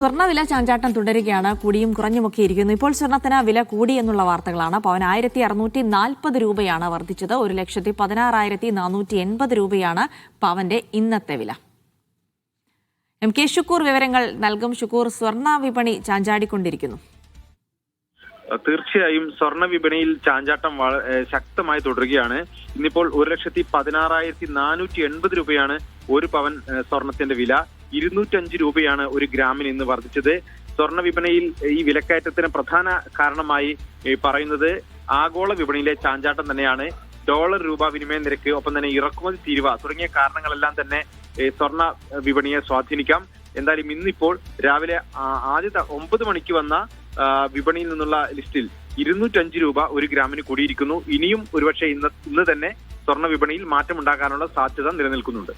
സ്വർണ്ണവില ചാഞ്ചാട്ടം തുടരുകയാണ്. കൂടിയും കുറഞ്ഞുമൊക്കെ ഇരിക്കുന്നു. ഇപ്പോൾ സ്വർണ്ണത്തിന് വില കൂടി എന്നുള്ള വാർത്തകളാണ്. പവൻ 1640 രൂപയാണ് വർദ്ധിച്ചത്. 1,16,480 രൂപയാണ് പവന്റെ ഇന്നത്തെ വില. എം കെ ഷുക്കൂർ വിവരങ്ങൾ നൽകും. ഷുക്കൂർ, സ്വർണ്ണ വിപണി ചാഞ്ചാടിക്കൊണ്ടിരിക്കുന്നു. തീർച്ചയായും സ്വർണ്ണ വിപണിയിൽ ചാഞ്ചാട്ടം ശക്തമായി തുടരുകയാണ്. ഇന്നിപ്പോൾ 1,16,480 രൂപയാണ് ഒരു പവൻ സ്വർണത്തിന്റെ വില. 205 രൂപയാണ് ഒരു ഗ്രാമിന് ഇന്ന് വർദ്ധിച്ചത്. സ്വർണ്ണ വിപണിയിൽ ഈ വിലക്കയറ്റത്തിന് പ്രധാന കാരണമായി പറയുന്നത് ആഗോള വിപണിയിലെ ചാഞ്ചാട്ടം തന്നെയാണ്. ഡോളർ രൂപ വിനിമയ നിരക്ക്, ഒപ്പം തന്നെ ഇറക്കുമതി തീരുവ തുടങ്ങിയ കാരണങ്ങളെല്ലാം തന്നെ സ്വർണ്ണ വിപണിയെ സ്വാധീനിക്കാം. എന്തായാലും ഇന്നിപ്പോൾ രാവിലെ ആദ്യത്തെ 9 മണിക്ക് വന്ന വിപണിയിൽ നിന്നുള്ള ലിസ്റ്റിൽ 205 രൂപ ഒരു ഗ്രാമിന് കൂടിയിരിക്കുന്നു. ഇനിയും ഒരുപക്ഷെ ഇന്ന് തന്നെ സ്വർണ്ണ വിപണിയിൽ മാറ്റമുണ്ടാകാനുള്ള സാധ്യത നിലനിൽക്കുന്നുണ്ട്.